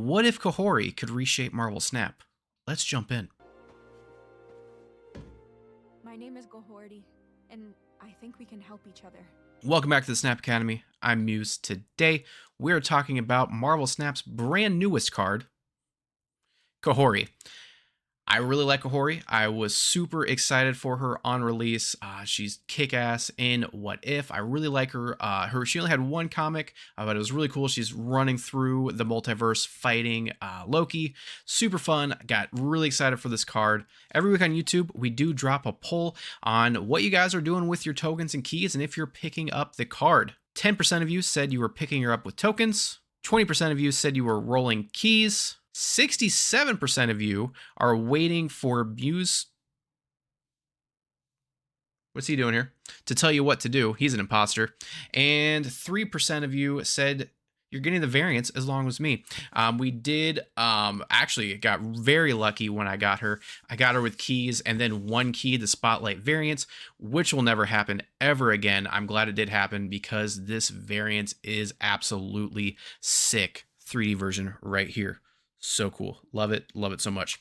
What if Kahhori could reshape Marvel Snap? Let's jump in. My name is Kahhori, and I think we can help each other. Welcome back to the Snap Academy. I'm Muse. Today, we're talking about Marvel Snap's brand newest card, Kahhori. I really like Kahhori. I was super excited for her on release. She's kick-ass in What If. I really like her. She only had one comic, but it was really cool. She's running through the multiverse fighting Loki. Super fun. Got really excited for this card. Every week on YouTube, we do drop a poll on what you guys are doing with your tokens and keys and if you're picking up the card. 10% of you said you were picking her up with tokens. 20% of you said you were rolling keys. 67% of you are waiting for Muse. What's he doing here? To tell you what to do. He's an imposter. And 3% of you said you're getting the variants as long as me. We did actually got very lucky when I got her. I got her with keys and then one key, the Spotlight variants, which will never happen ever again. I'm glad it did happen because this variant is absolutely sick. 3D version right here. So cool. Love it so much.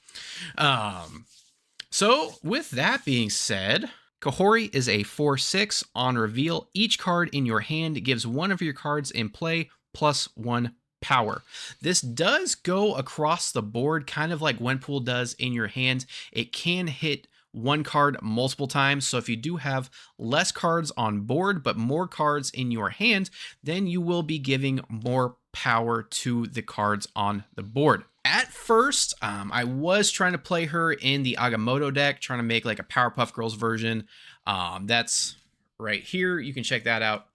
So with that being said, Kahhori is a 4/6 on reveal. Each card in your hand gives one of your cards in play plus 1 power. This does go across the board, kind of like Gwenpool does in your hand. It can hit one card multiple times. So if you do have less cards on board, but more cards in your hand, then you will be giving more power to the cards on the board. At first, I was trying to play her in the Agamotto deck, trying to make like a Powerpuff Girls version. That's right here. You can check that out.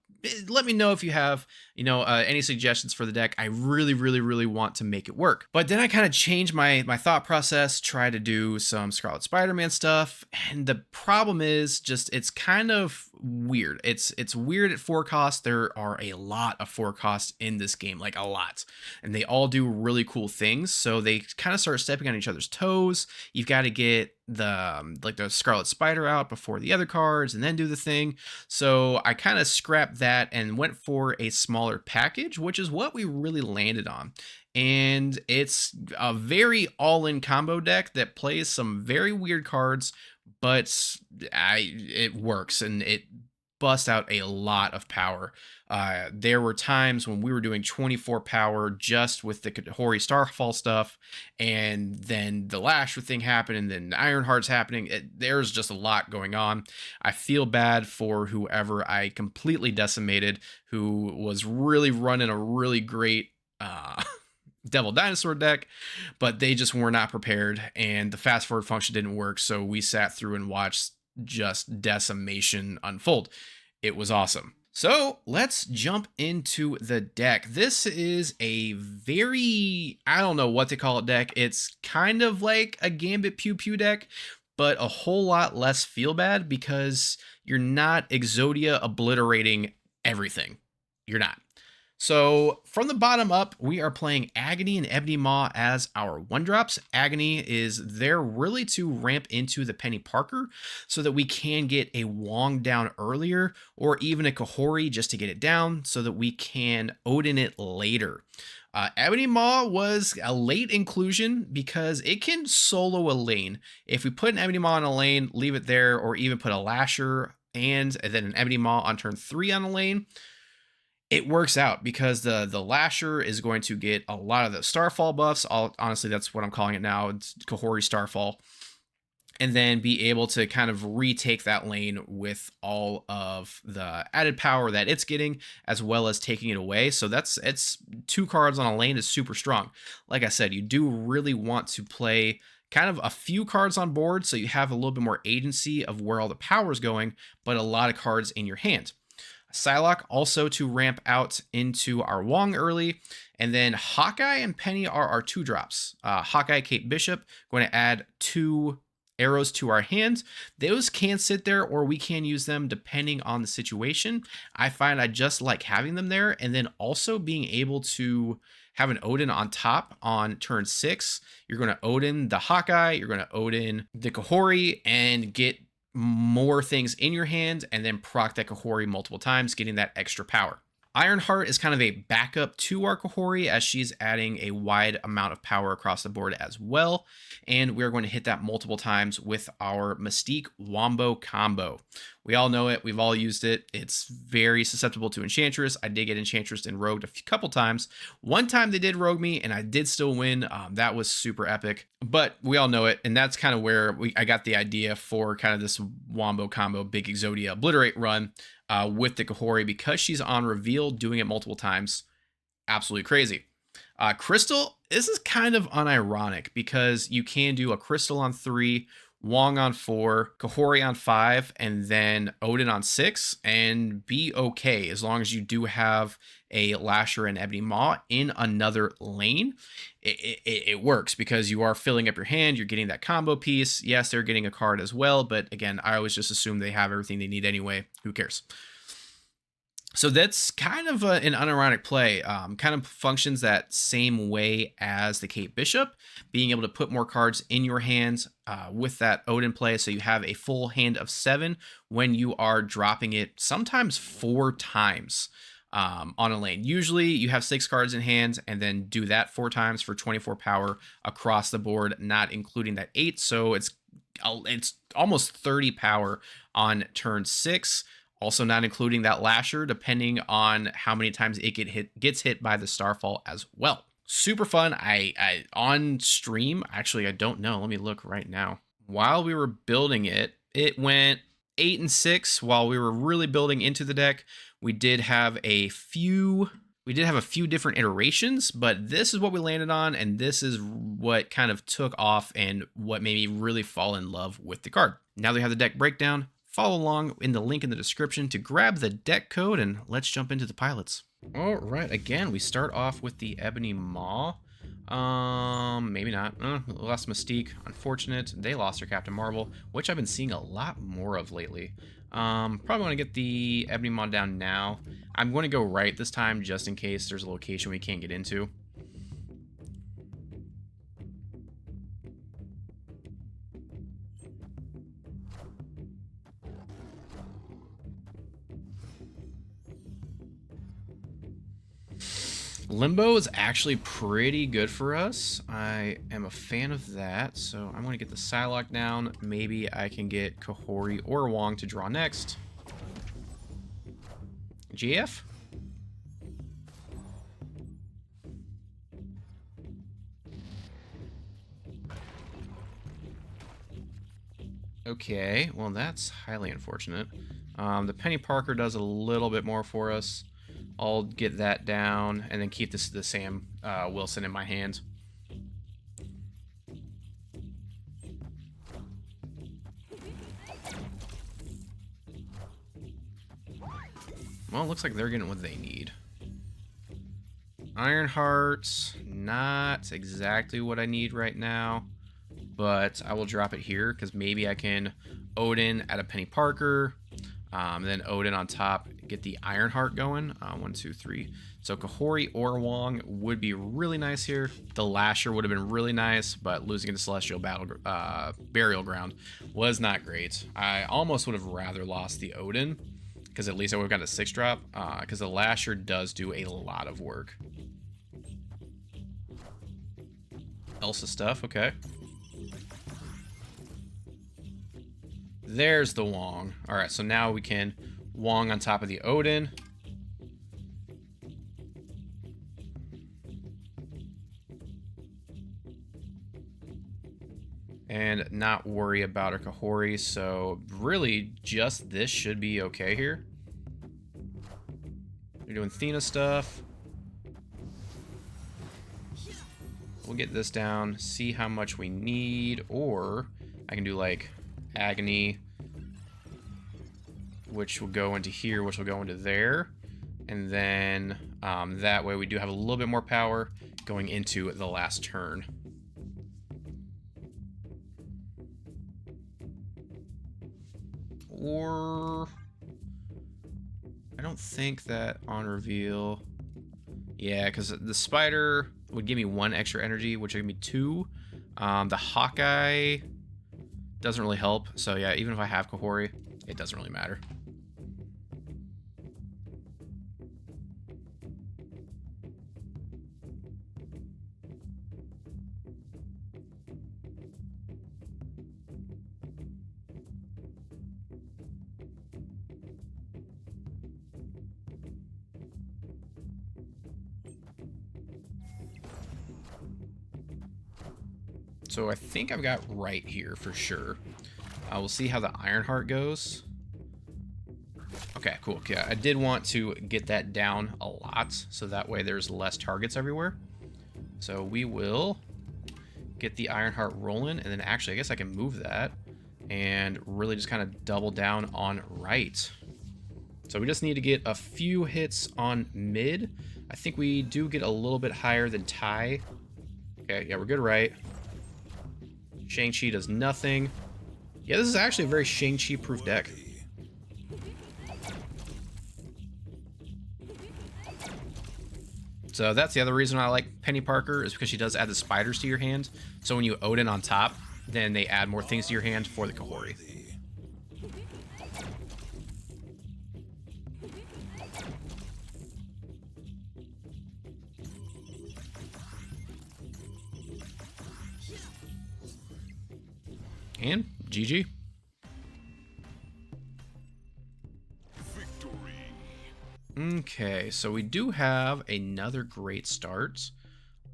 Let me know if you have, any suggestions for the deck. I really want to make it work. But then I kind of changed my thought process, try to do some Scarlet Spider-Man stuff. And the problem is just, it's kind of weird. It's weird at 4 cost. There are a lot of 4 costs in this game, like a lot. And they all do really cool things. So they kind of start stepping on each other's toes. You've got to get the Scarlet Spider out before the other cards and then do the thing. So I kind of scrapped that and went for a smaller package, which is what we really landed on. And it's a very all-in combo deck that plays some very weird cards, but it works and it busts out a lot of power. There were times when we were doing 24 power just with the Kahhori Starfall stuff, and then the Lasher thing happened, and then Ironheart's happening. There's just a lot going on. I feel bad for whoever I completely decimated, who was really running a really great Devil Dinosaur deck, but they just were not prepared, and the fast forward function didn't work, so we sat through and watched just decimation unfold. It was awesome. So let's jump into the deck. This is a very, I don't know what to call it deck. It's kind of like a Gambit Pew Pew deck, but a whole lot less feel bad because you're not Exodia obliterating everything. You're not. So from the bottom up, we are playing Agony and Ebony Maw as our 1-drops. Agony is there really to ramp into the Penny Parker so that we can get a Wong down earlier, or even a Kahhori just to get it down so that we can Odin it later. Ebony Maw was a late inclusion because it can solo a lane. If we put an Ebony Maw in a lane, leave it there, or even put a Lasher and then an Ebony Maw on turn 3 on a lane, it works out because the Lasher is going to get a lot of the Starfall buffs. Honestly, that's what I'm calling it now. It's Kahhori Starfall. And then be able to kind of retake that lane with all of the added power that it's getting, as well as taking it away. So it's 2 cards on a lane is super strong. Like I said, you do really want to play kind of a few cards on board so you have a little bit more agency of where all the power is going, but a lot of cards in your hand. Psylocke also to ramp out into our Wong early, and then Hawkeye and Penny are our 2-drops. Hawkeye, Kate Bishop, going to add 2 arrows to our hand. Those can sit there, or we can use them depending on the situation. I find I just like having them there, and then also being able to have an Odin on top on turn 6. You're going to Odin the Hawkeye, you're going to Odin the Kahhori, and get more things in your hand, and then proc that Kahhori multiple times, getting that extra power. Ironheart is kind of a backup to our Kahhori as she's adding a wide amount of power across the board as well. And we're going to hit that multiple times with our Mystique Wombo combo. We all know it. We've all used it. It's very susceptible to Enchantress. I did get Enchantress and rogued a couple times. One time they did rogue me and I did still win. That was super epic. But we all know it. And that's kind of where I got the idea for kind of this Wombo combo Big Exodia Obliterate run. With the Kahhori, because she's on reveal doing it multiple times. Absolutely crazy. Crystal, this is kind of unironic because you can do a Crystal on 3, Wong on 4, Kahhori on 5, and then Odin on 6, and be okay as long as you do have a Lasher and Ebony Maw in another lane. It works because you are filling up your hand, you're getting that combo piece. Yes, they're getting a card as well, but again, I always just assume they have everything they need anyway. Who cares? So that's kind of an unironic play. Kind of functions that same way as the Kate Bishop, being able to put more cards in your hands with that Odin play. So you have a full hand of 7 when you are dropping it sometimes 4 times on a lane. Usually you have 6 cards in hand and then do that 4 times for 24 power across the board, not including that 8. So it's almost 30 power on turn 6. Also not including that Lasher, depending on how many times it gets hit by the Starfall as well. Super fun. I on stream, actually, I don't know. Let me look right now. While we were building it, it went 8 and 6 while we were really building into the deck. We did have a few different iterations, but this is what we landed on, and this is what kind of took off and what made me really fall in love with the card. Now that we have the deck breakdown, follow along in the link in the description to grab the deck code, and let's jump into the pilots. All right, again, we start off with the Ebony Maw. Maybe not. Lost Mystique. Unfortunate. They lost their Captain Marvel, which I've been seeing a lot more of lately. Probably want to get the Ebony Maw down now. I'm going to go right this time just in case there's a location we can't get into. Limbo is actually pretty good for us. I am a fan of that, so I'm going to get the Psylocke down. Maybe I can get Kahhori or Wong to draw next. GF? Okay, well that's highly unfortunate. The Penny Parker does a little bit more for us. I'll get that down and then keep the Sam Wilson in my hand. Well, it looks like they're getting what they need. Ironheart, not exactly what I need right now, but I will drop it here because maybe I can Odin at a Penny Parker. Then Odin on top, get the Ironheart going. 1, 2, 3. So Kahhori or Wong would be really nice here. The Lasher would have been really nice, but losing to Celestial Burial Ground was not great. I almost would have rather lost the Odin, because at least I would have gotten a 6-drop, because the Lasher does do a lot of work. Elsa stuff, okay. There's the Wong. All right, so now we can Wong on top of the Odin. And not worry about our Kahhori, so really just this should be okay here. We're doing Thena stuff. We'll get this down, see how much we need, or I can do like Agony, which will go into here, which will go into there, and then that way we do have a little bit more power going into the last turn. Or I don't think that on reveal, yeah, because the Spider would give me 1 extra energy, which would give me 2. The Hawkeye doesn't really help, so yeah, even if I have Kahhori, it doesn't really matter. So I think I've got right here for sure. We'll see how the Ironheart goes. Okay, cool. Yeah, I did want to get that down a lot, so that way there's less targets everywhere. So we will get the Ironheart rolling, and then actually I guess I can move that and really just kind of double down on right. So we just need to get a few hits on mid. I think we do get a little bit higher than Tai. Okay, yeah, we're good right. Shang-Chi does nothing. Yeah, this is actually a very Shang-Chi proof deck. So that's the other reason I like Penny Parker, is because she does add the spiders to your hand. So when you Odin on top, then they add more things to your hand for the Kahhori. And GG. Okay, so we do have another great start.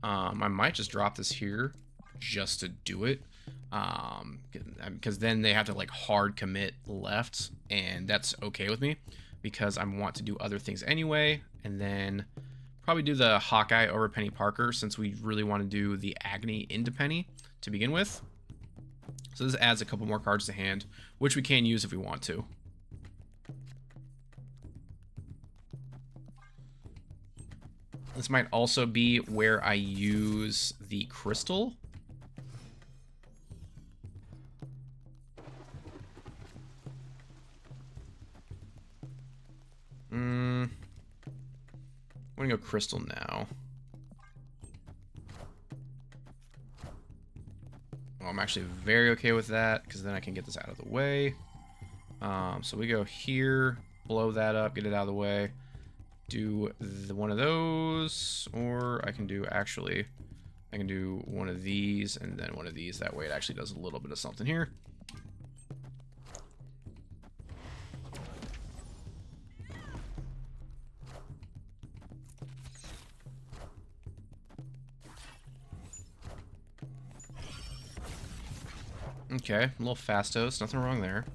I might just drop this here just to do it. Because then they have to like hard commit left, and that's okay with me because I want to do other things anyway. And then probably do the Hawkeye over Penny Parker since we really want to do the Agony into Penny to begin with. So this adds a couple more cards to hand, which we can use if we want to. This might also be where I use the crystal. I'm gonna go crystal now. Well, I'm actually very okay with that because then I can get this out of the way. So we go here, blow that up, get it out of the way. Do one of those, or I can do actually, I can do one of these and then one of these. That way it actually does a little bit of something here. Okay, a little fastos, nothing wrong there.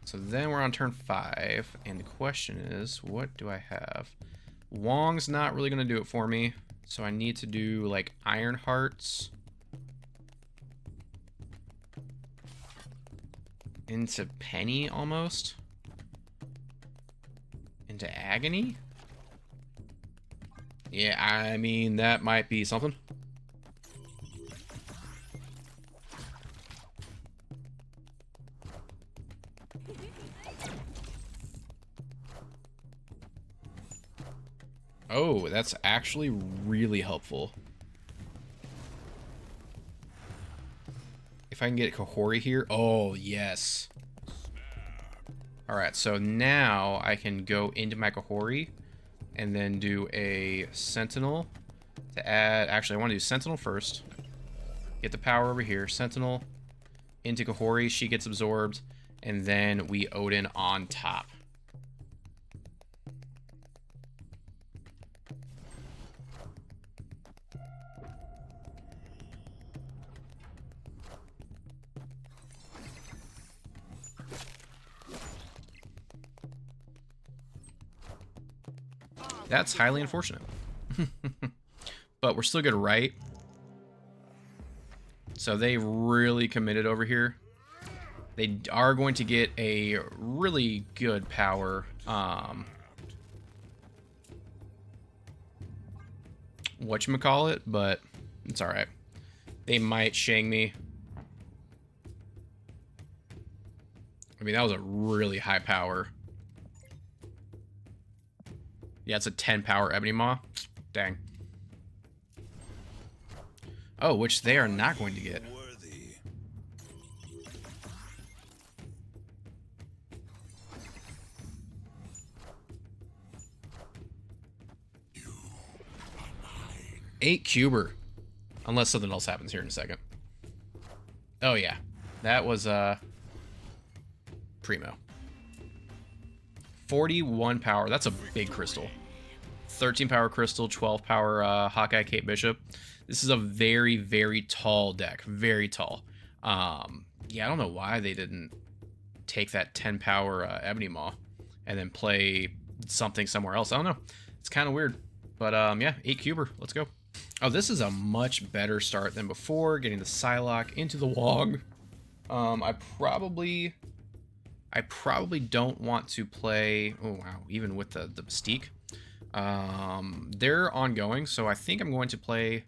So then we're on turn 5, and the question is, what do I have? Wong's not really going to do it for me, so I need to do, like, Iron Hearts into Penny, almost. Into Agony? Yeah, I mean, that might be something. Oh, that's actually really helpful. If I can get Kahhori here. Oh, yes. Alright, so now I can go into my Kahhori and then do a Sentinel to add... Actually, I want to do Sentinel first. Get the power over here. Sentinel into Kahhori. She gets absorbed. And then we Odin on top. That's highly unfortunate. But we're still good, right? So they really committed over here. They are going to get a really good power. Whatchamacallit, but it's alright. They might Shang me. I mean, that was a really high power. Yeah, it's a 10 power Ebony Maw. Dang. Oh, which they are not going to get. Eight Cuber. Unless something else happens here in a second. Oh, yeah. That was, primo. 41 power. That's a big crystal. 13 power Crystal, 12 power Hawkeye Kate Bishop. This is a very, very tall deck. Very tall. Yeah, I don't know why they didn't take that 10 power Ebony Maw and then play something somewhere else. I don't know. It's kind of weird. But yeah, 8 cuber. Let's go. Oh, this is a much better start than before. Getting the Psylocke into the Wong. I probably don't want to play. Oh wow, even with the Mystique. They're ongoing, so I think I'm going to play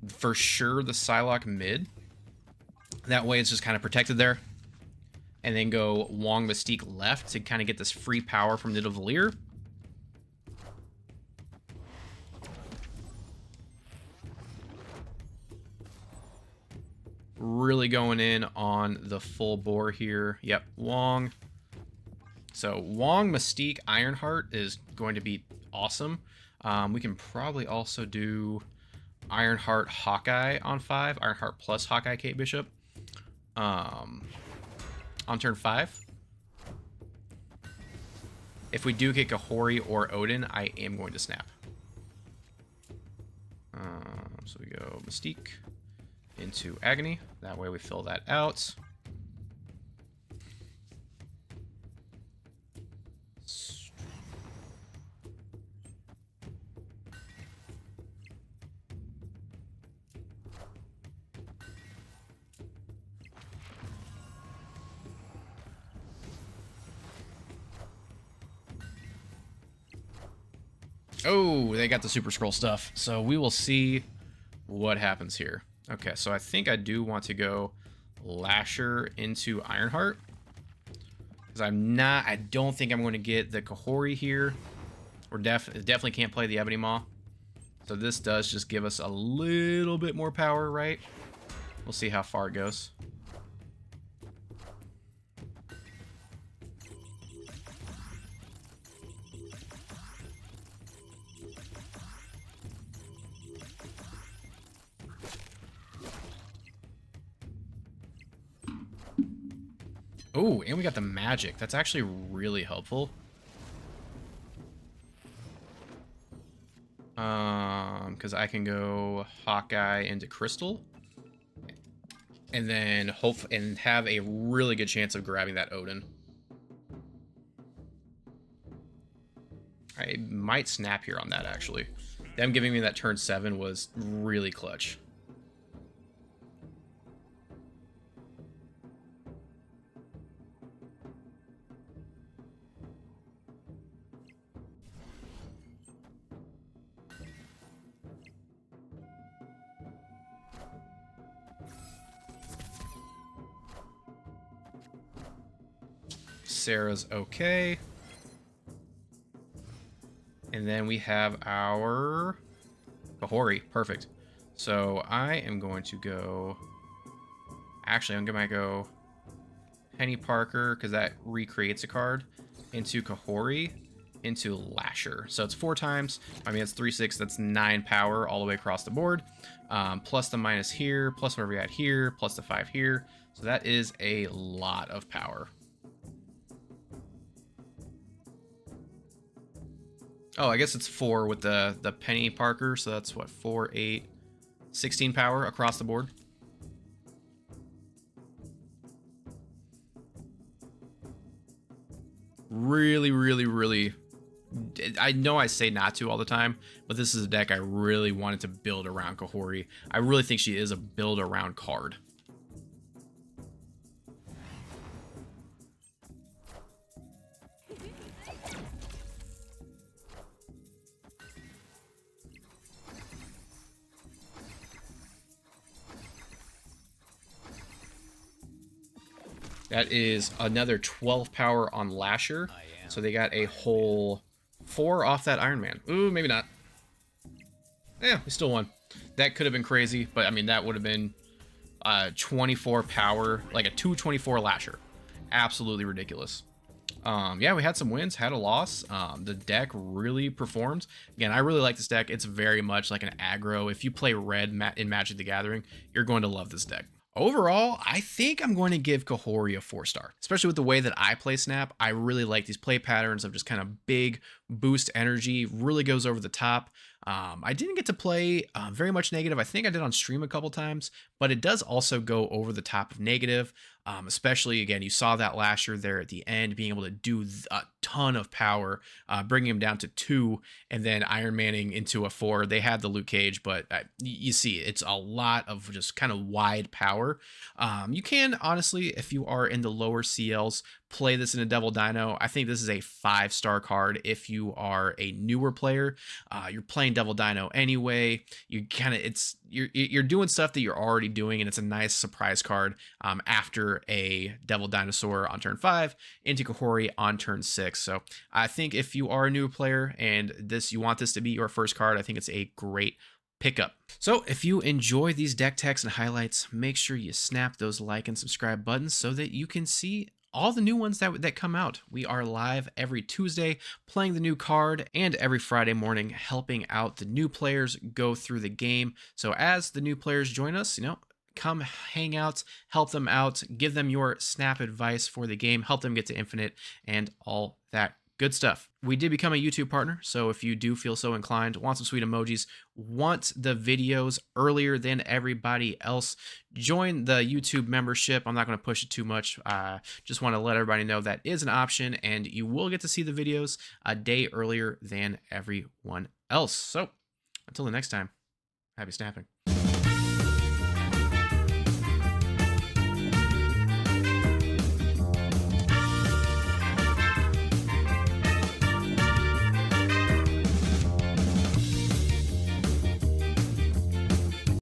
for sure the Psylocke mid. That way it's just kind of protected there. And then go Wong Mystique left to kind of get this free power from Nidavellir. Really going in on the full bore here. Yep, Wong. So Wong, Mystique, Ironheart is going to be awesome. We can probably also do Ironheart, Hawkeye on 5. Ironheart plus Hawkeye, Kate Bishop. On turn 5. If we do get Kahhori or Odin, I am going to snap. So we go Mystique into Agony. That way we fill that out. Oh, they got the Super Scroll stuff. So we will see what happens here. Okay, so I think I do want to go Lasher into Ironheart. Because I don't think I'm going to get the Kahhori here. Or definitely can't play the Ebony Maw. So this does just give us a little bit more power, right? We'll see how far it goes. Oh, and we got the magic. That's actually really helpful. Because I can go Hawkeye into Crystal. And then have a really good chance of grabbing that Odin. I might snap here on that, actually. Them giving me that turn 7 was really clutch. Sarah's okay. And then we have our Kahhori. Perfect. So I am going to go... Actually, I'm going to go Penny Parker, because that recreates a card, into Kahhori, into Lasher. So it's 4 times. I mean, it's 3, 6. That's 9 power all the way across the board. Plus the minus here, plus whatever we had here, plus the 5 here. So that is a lot of power. Oh, I guess it's 4 with the Penny Parker, so that's what, 4, 8, 16 power across the board. Really, really, really... I know I say not to all the time, but this is a deck I really wanted to build around Kahhori. I really think she is a build-around card. That is another 12 power on Lasher. So they got a whole 4 off that Iron Man. Ooh, maybe not. Yeah, we still won. That could have been crazy, but I mean, that would have been 24 power, like a 224 Lasher. Absolutely ridiculous. Yeah, we had some wins, had a loss. The deck really performed. Again, I really like this deck. It's very much like an aggro. If you play red in Magic the Gathering, you're going to love this deck. Overall, I think I'm going to give Kahhori a 4-star, especially with the way that I play Snap. I really like these play patterns of just kind of big boost energy, really goes over the top. I didn't get to play very much negative. I think I did on stream a couple times, but it does also go over the top of negative. Especially again, you saw that Lasher there at the end being able to do a ton of power, bringing him down to 2, and then Iron Manning into a 4. They had the Luke Cage, but you see, it's a lot of just kind of wide power. You can honestly, if you are in the lower CLs, play this in a Devil Dino. I think this is a 5-star card if you are a newer player. You're playing Devil Dino anyway. You kind of you're doing stuff that you're already doing, and it's a nice surprise card after a Devil Dinosaur on turn 5 into Kahhori on turn 6. So I think if you are a new player and you want this to be your first card, I think it's a great pickup. So if you enjoy these deck techs and highlights, make sure you snap those like and subscribe buttons so that you can see all the new ones that come out. We are live every Tuesday playing the new card, and every Friday morning helping out the new players go through the game. So as the new players join us, come hang out, help them out, give them your snap advice for the game, help them get to infinite, and all that good stuff. We did become a YouTube partner, so if you do feel so inclined, want some sweet emojis, want the videos earlier than everybody else, join the YouTube membership. I'm not going to push it too much. Just want to let everybody know that is an option, and you will get to see the videos a day earlier than everyone else. So until the next time, happy snapping.